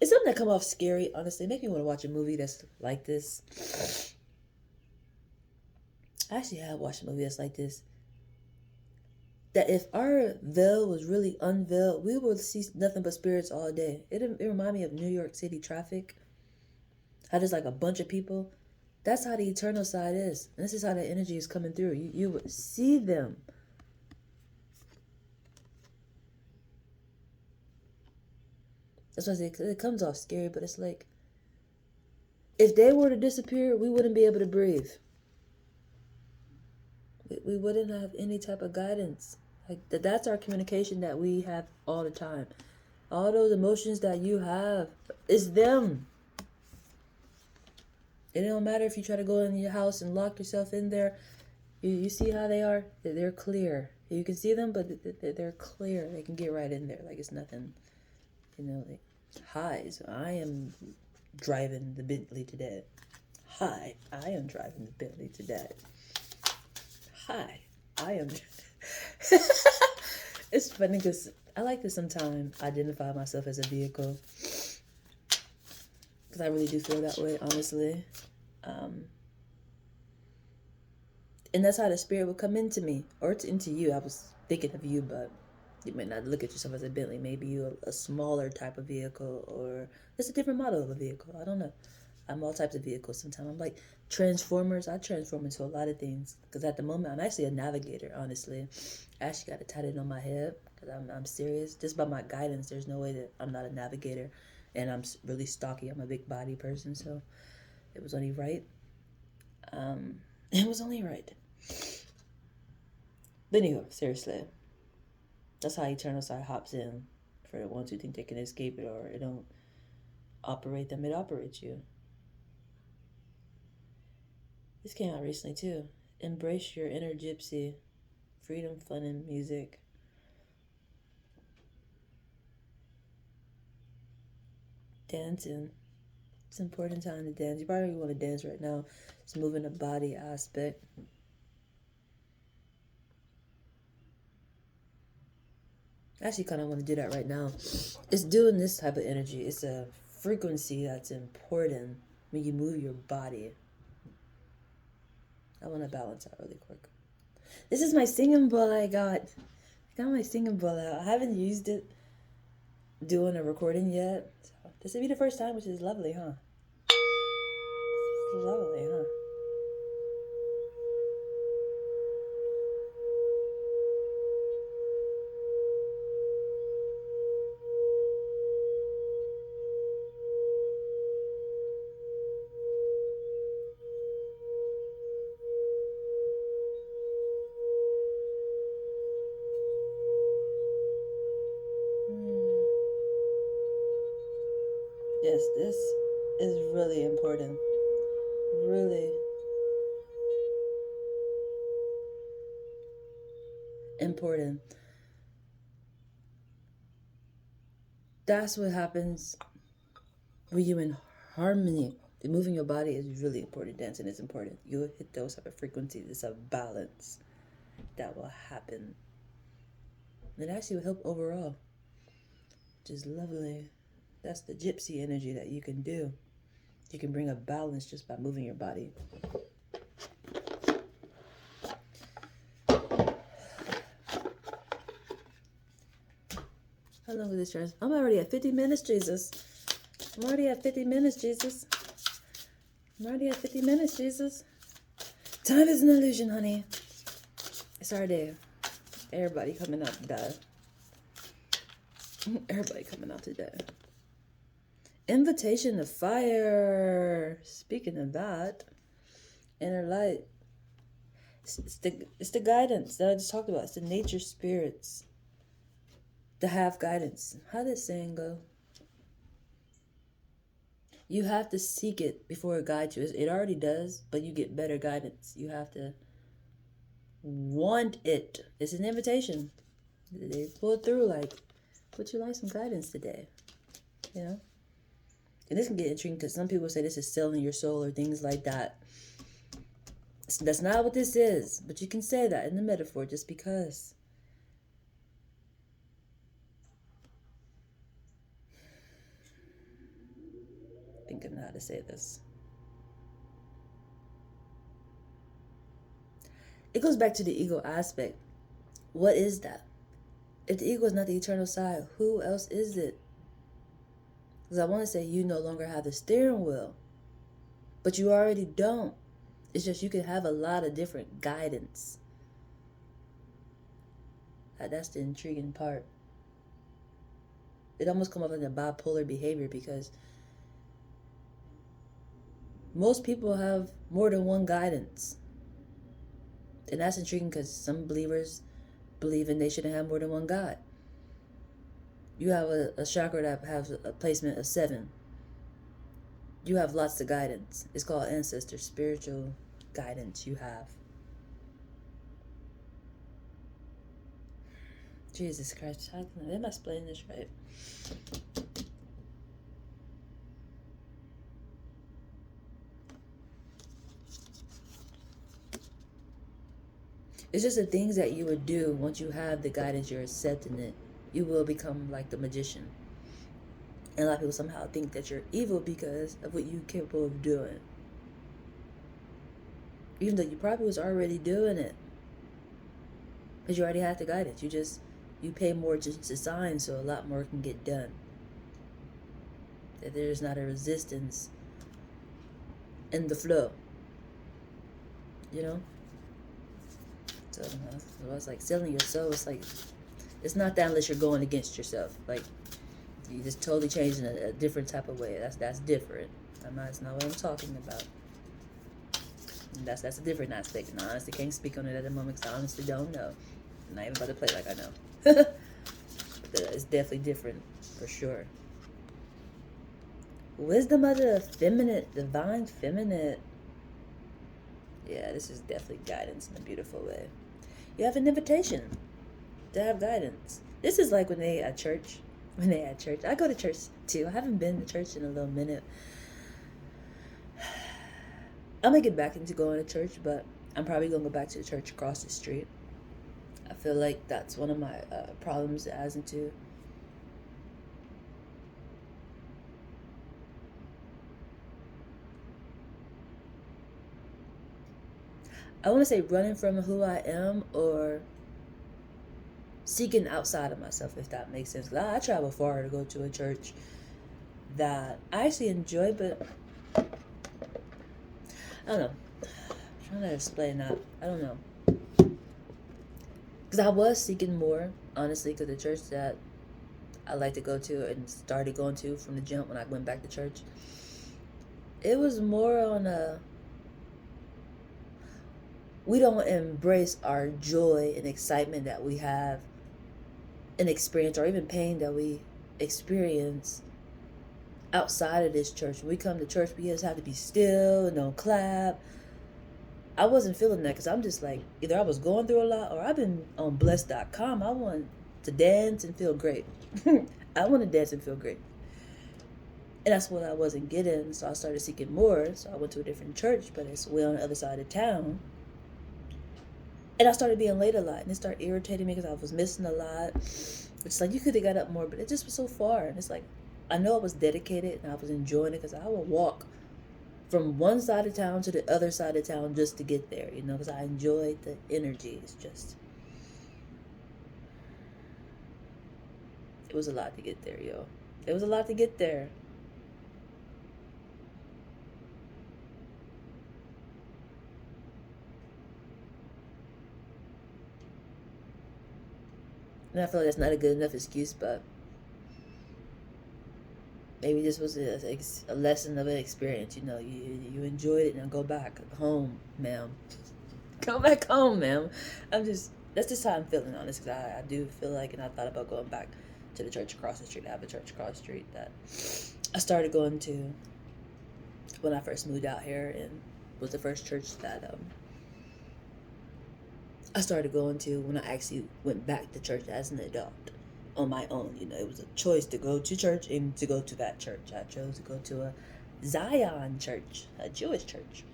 It's something that come off scary, honestly. Make me want to watch a movie that's like this. I actually have watched a movie that's like this. That if our veil was really unveiled, we would see nothing but spirits all day. It reminded me of New York City traffic. How there's like a bunch of people. That's how the eternal side is. And this is how the energy is coming through. You would see them. That's why I say it comes off scary, but it's like, if they were to disappear, we wouldn't be able to breathe. We wouldn't have any type of guidance. Like that's our communication that we have all the time. All those emotions that you have, it's them. It don't matter if you try to go in your house and lock yourself in there. You see how they are? They're clear. You can see them, but they're clear. They can get right in there like it's nothing. You know, like, hi, so I am driving the Bentley today. Hi, I am driving the Bentley today. Hi, I am. It's funny because I like to sometimes identify myself as a vehicle. Because I really do feel that way, honestly. And that's how the spirit will come into me. Or it's into you. I was thinking of you, but you may not look at yourself as a Bentley. Maybe you a smaller type of vehicle. Or it's a different model of a vehicle. I don't know. I'm all types of vehicles sometimes. I'm like Transformers. I transform into a lot of things. Because at the moment, I'm actually a navigator, honestly. I actually got it tatted on my head. Because I'm serious. Just by my guidance, there's no way that I'm not a navigator. And I'm really stocky. I'm a big body person, so it was only right. It was only right. But anyway, seriously, that's how eternal side hops in for the ones who think they can escape it or it don't operate them. It operates you. This came out recently too. Embrace your inner gypsy. Freedom, fun, and music. Dancing. It's an important time to dance. You probably want to dance right now. It's moving the body aspect. I actually kind of want to do that right now. It's doing this type of energy. It's a frequency that's important when you move your body. I want to balance out really quick. This is my singing bowl I got. I got my singing bowl out. I haven't used it doing a recording yet. So this will be the first time, which is lovely, huh? It's lovely, huh? Yes, this is really important. Really important. That's what happens when you're in harmony. Moving your body is really important. Dancing is important. You'll hit those type of frequencies. It's a balance that will happen. It actually will help overall. Which is lovely. That's the gypsy energy that you can do. You can bring a balance just by moving your body. How long is this trans? I'm already at 50 minutes, Jesus. I'm already at 50 minutes, Jesus. I'm already at 50 minutes, Jesus. Time is an illusion, honey. It's our day. Everybody coming out to die. Everybody coming out to die. Invitation to fire. Speaking of that, inner light. It's the guidance that I just talked about. It's the nature spirits that have guidance. How did saying go? You have to seek it before it guides you. It already does, but you get better guidance. You have to want it. It's an invitation. They pull it through like, would you like some guidance today? You know? And this can get intriguing because some people say this is selling your soul or things like that. That's not what this is, but you can say that in the metaphor just because. Thinking how to say this. It goes back to the ego aspect. What is that? If the ego is not the eternal side, who else is it? Because I want to say you no longer have the steering wheel, but you already don't. It's just you can have a lot of different guidance. That's the intriguing part. It almost comes off like a bipolar behavior because most people have more than one guidance. And that's intriguing because some believers believe in they shouldn't have more than one God. You have a chakra that has a placement of 7. You have lots of guidance. It's called ancestor, spiritual guidance you have. Jesus Christ, am I explaining this right? It's just the things that you would do once you have the guidance, you're accepting it. You will become like the magician. And a lot of people somehow think that you're evil because of what you're capable of doing. Even though you probably was already doing it. Because you already had the guidance. You pay more attention to signs so a lot more can get done. That there's not a resistance in the flow. You know? So it's like selling your soul. It's like, it's not that unless you're going against yourself. Like, you just totally changing a different type of way. That's different. That's not what I'm talking about. And that's a different aspect. And I honestly can't speak on it at the moment because I honestly don't know. I'm not even about to play like I know. But it's definitely different for sure. Wisdom of the feminine, divine feminine. Yeah, this is definitely guidance in a beautiful way. You have an invitation to have guidance. This is like when they at church. I go to church too. I haven't been to church in a little minute. I'm gonna get back into going to church, but I'm probably gonna go back to the church across the street. I feel like that's one of my problems as into. I want to say running from who I am or seeking outside of myself, if that makes sense. I travel far to go to a church that I actually enjoy, but I don't know. I'm trying to explain that. I don't know. Because I was seeking more, honestly, because the church that I like to go to and started going to from the jump when I went back to church, it was more on a, we don't embrace our joy and excitement that we have and experience, or even pain that we experience outside of this church. When we come to church, we just have to be still and don't clap. I wasn't feeling that because I'm just like, either I was going through a lot or I've been on blessed.com. I want to dance and feel great. I want to dance and feel great. And that's what I wasn't getting. So I started seeking more. So I went to a different church, but it's way on the other side of town. And I started being late a lot. And it started irritating me because I was missing a lot. It's like, you could have got up more, but it just was so far. And it's like, I know I was dedicated and I was enjoying it because I would walk from one side of town to the other side of town just to get there, you know, because I enjoyed the energy. It's just, it was a lot to get there, yo. It was a lot to get there. And I feel like that's not a good enough excuse, but maybe this was a lesson of an experience. You know, you enjoyed it, and go back home, ma'am. Go back home, ma'am. That's just how I'm feeling, honestly. Because I do feel like, and I thought about going back to the church across the street. I have a church across the street that I started going to when I first moved out here, and was the first church that I started going to when I actually went back to church as an adult on my own. You know, it was a choice to go to church and to go to that church. I chose to go to a Zion church, a Jewish church.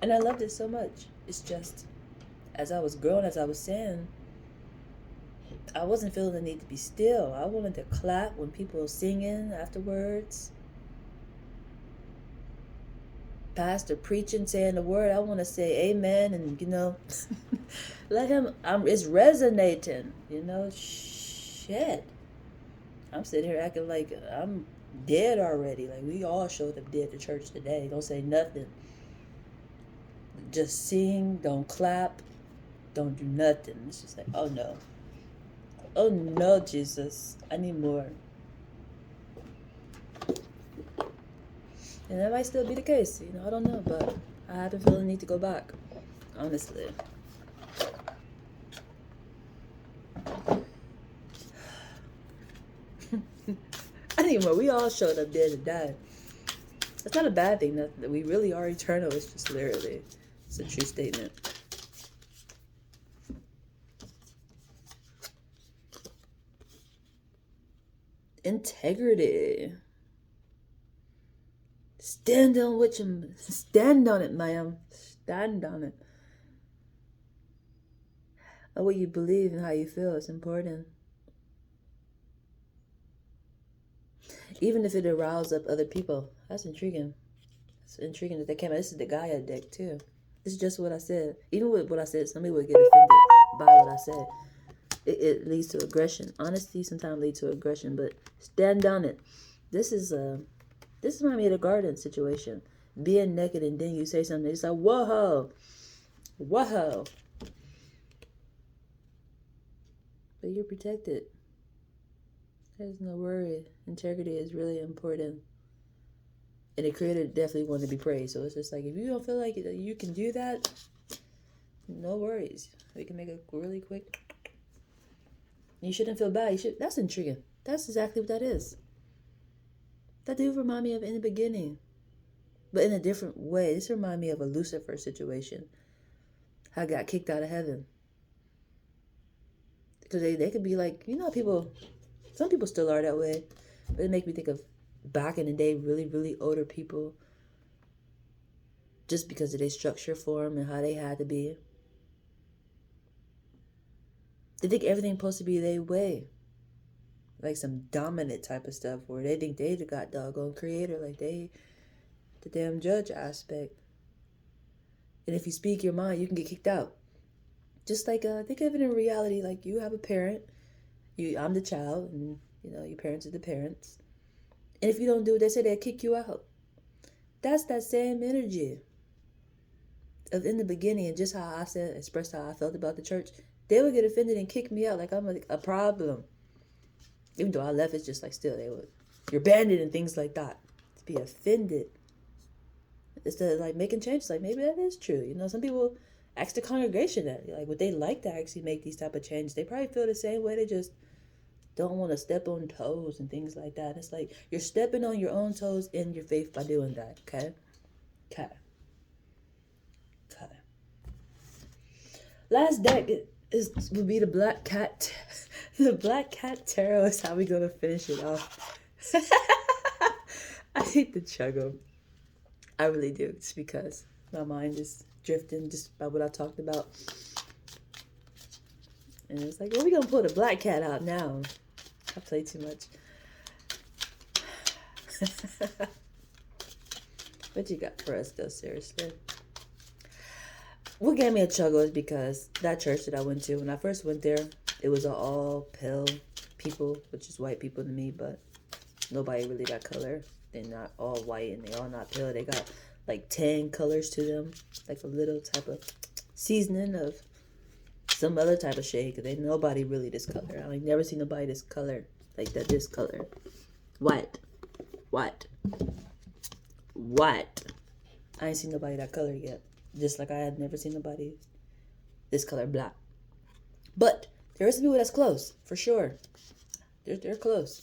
And I loved it so much. It's just, as I was growing, as I was saying, I wasn't feeling the need to be still. I wanted to clap when people were singing afterwards. Pastor preaching, saying the word, I want to say amen, and you know, let him. It's resonating. You know, shit. I'm sitting here acting like I'm dead already. Like we all showed up dead to church today. Don't say nothing. Just sing. Don't clap. Don't do nothing. It's just like, oh no. Oh no, Jesus. I need more. And that might still be the case, you know, I don't know, but I haven't felt the need to go back, honestly. I need more. We all showed up dead and died. That's not a bad thing, that we really are eternal. It's just literally, it's a true statement. Integrity. Stand on what you stand on it, ma'am. Stand on it. What you believe and how you feel is important. Even if it arouses up other people. That's intriguing. It's intriguing that they came out. This is the Gaia deck too. This is just what I said. Even with what I said, somebody would get offended by what I said. It leads to aggression. Honesty sometimes leads to aggression, but stand on it. This reminds me of the garden situation. Being naked and then you say something, it's like, whoa, whoa. But you're protected. There's no worry. Integrity is really important. And the creator definitely wanted to be praised. So it's just like, if you don't feel like you can do that, no worries. We can make it really quick. You shouldn't feel bad. That's intriguing. That's exactly what that is. That did remind me of In the Beginning, but in a different way. This reminded me of a Lucifer situation. How I got kicked out of heaven. Because they could be like, you know, some people still are that way, but it makes me think of back in the day, really, really older people, just because of their structure form and how they had to be. They think everything's supposed to be their way. Like some dominant type of stuff where they think they the god doggone creator, like they the damn judge aspect. And if you speak your mind, you can get kicked out. Just like think of it in reality, like you have a parent, I'm the child, and you know your parents are the parents. And if you don't do what they say, they'll kick you out. That's that same energy of In the Beginning, and just how I expressed how I felt about the church. They would get offended and kick me out like I'm a problem. Even though I left, it's just like still you're banded and things like that. To be offended. Instead of like making changes, like maybe that is true. You know, some people ask the congregation that, like, would they like to actually make these type of changes? They probably feel the same way. They just don't want to step on toes and things like that. It's like you're stepping on your own toes in your faith by doing that. Okay. Last deck would be the Black Cat. The Black Cat Tarot is how we're gonna finish it off. I hate the chuggo. I really do. It's because my mind is drifting just by what I talked about. And it's like, well, we're gonna pull the Black Cat out now. I play too much. What you got for us though, seriously? What gave me a chuggo is because that church that I went to, when I first went there, it was all pale people, which is white people to me, but nobody really got color. They're not all white and they all not pale. They got like 10 colors to them, like a little type of seasoning of some other type of shade, because ain't nobody really this color. I ain't never seen nobody this color, like that, this color. What? I ain't seen nobody that color yet. Just like I had never seen nobody this color black. But there is some people that's close, for sure. They're close.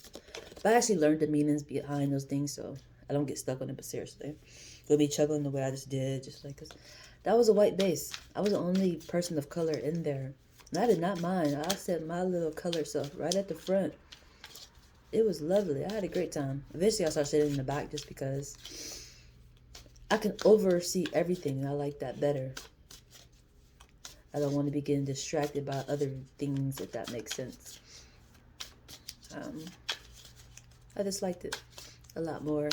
But I actually learned the meanings behind those things, so I don't get stuck on it, but seriously. You'll be chuggling the way I just did, just like, 'cause that was a white base. I was the only person of color in there. And I did not mind. I set my little color stuff right at the front. It was lovely. I had a great time. Eventually, I started sitting in the back just because I can oversee everything, and I like that better. I don't want to be getting distracted by other things, if that makes sense. I just liked it a lot more.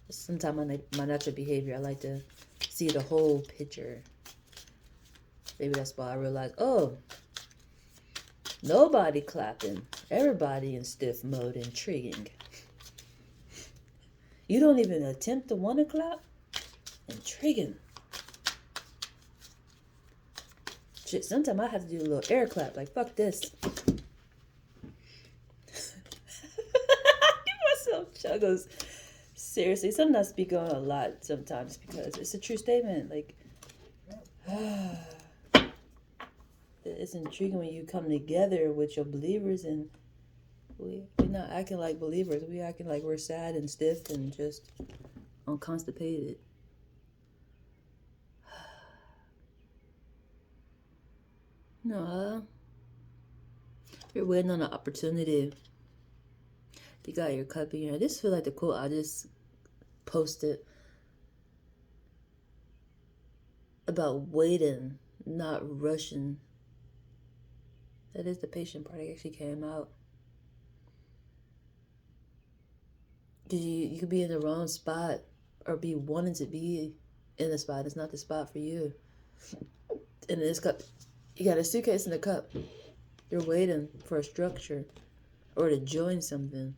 Sometimes my natural behavior, I like to see the whole picture. Maybe that's why I realized, oh, nobody clapping. Everybody in stiff mode. Intriguing. You don't even attempt to want to clap? Intriguing. Shit, sometimes I have to do a little air clap. Like, fuck this. Give myself chuggles. Seriously, something I speak on a lot sometimes because it's a true statement. Like, it's intriguing when you come together with your believers and we're not acting like believers. We acting like we're sad and stiff and just unconstipated. No, you're waiting on an opportunity. You got your cup in your hand. This feel like the quote I just posted about waiting, not rushing. That is the patient part. It actually came out. Because you could be in the wrong spot or be wanting to be in the spot. It's not the spot for you. And this cup, you got a suitcase in the cup. You're waiting for a structure or to join something.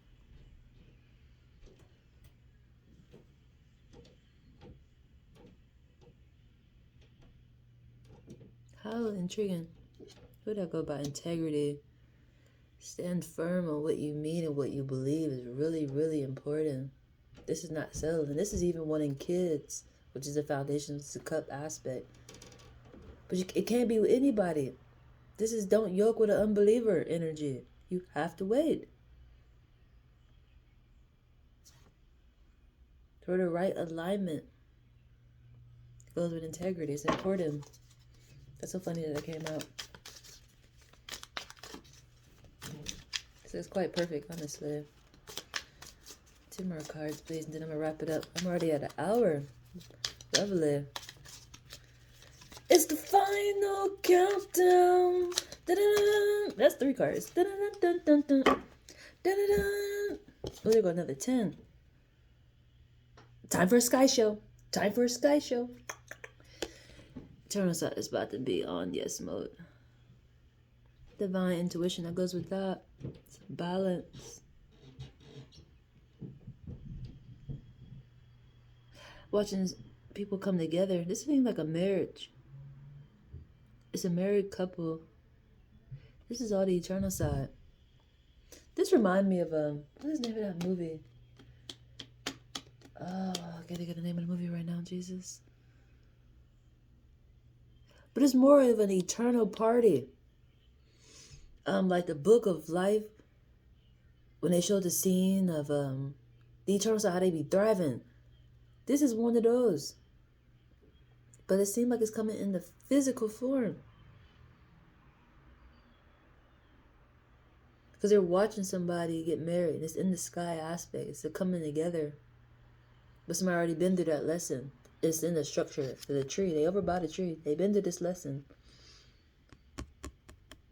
How intriguing. Who would I go by? Integrity. Stand firm on what you mean and what you believe is really, really important. This is not selling. This is even wanting kids, which is the foundation. It's the cup aspect. But it can't be with anybody. This is don't yoke with an unbeliever energy. You have to wait. For the right alignment. It goes with integrity. It's important. That's so funny that it came out. So it's quite perfect, honestly. 2 more cards, please, and then I'm going to wrap it up. I'm already at an hour. Lovely. It's the final countdown. Da-da-da. That's 3 cards. Da-da-da-da-da-da. Da-da-da. Oh, there go another 10. Time for a sky show. Time for a sky show. Eternal side is about to be on yes mode. Divine intuition, that goes with that. It's balance. Watching people come together. This seems like a marriage. It's a married couple. This is all the eternal side. This reminds me of what is the name of that movie? Oh, I gotta get the name of the movie right now, Jesus. But it's more of an eternal party. Like the Book of Life, when they showed the scene of the eternal side, how they be thriving. This is one of those. But it seems like it's coming in the physical form. Because they're watching somebody get married. It's in the sky aspect. It's the coming together. But somebody already been through that lesson. It's in the structure of the tree. They over by the tree. They've been through this lesson.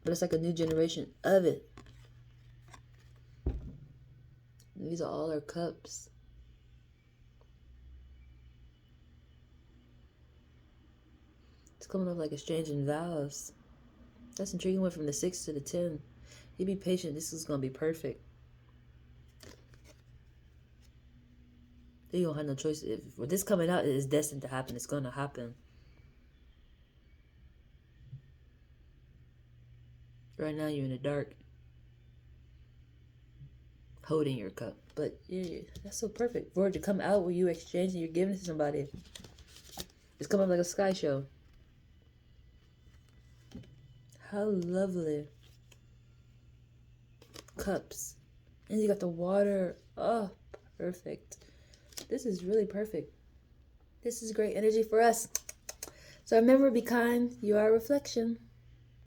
But it's like a new generation of it. These are all our cups. It's coming up like exchanging vows. That's intriguing. Went from the 6 to the 10. You be patient. This is going to be perfect. You don't have no choice. If this coming out, it is destined to happen. It's going to happen. Right now you're in the dark, holding your cup. But yeah, that's so perfect. For it to come out when you exchange and you're giving it to somebody. It's coming like a sky show. How lovely. Cups. And you got the water. Oh, perfect. This is really perfect. This is great energy for us. So remember, be kind. You are a reflection.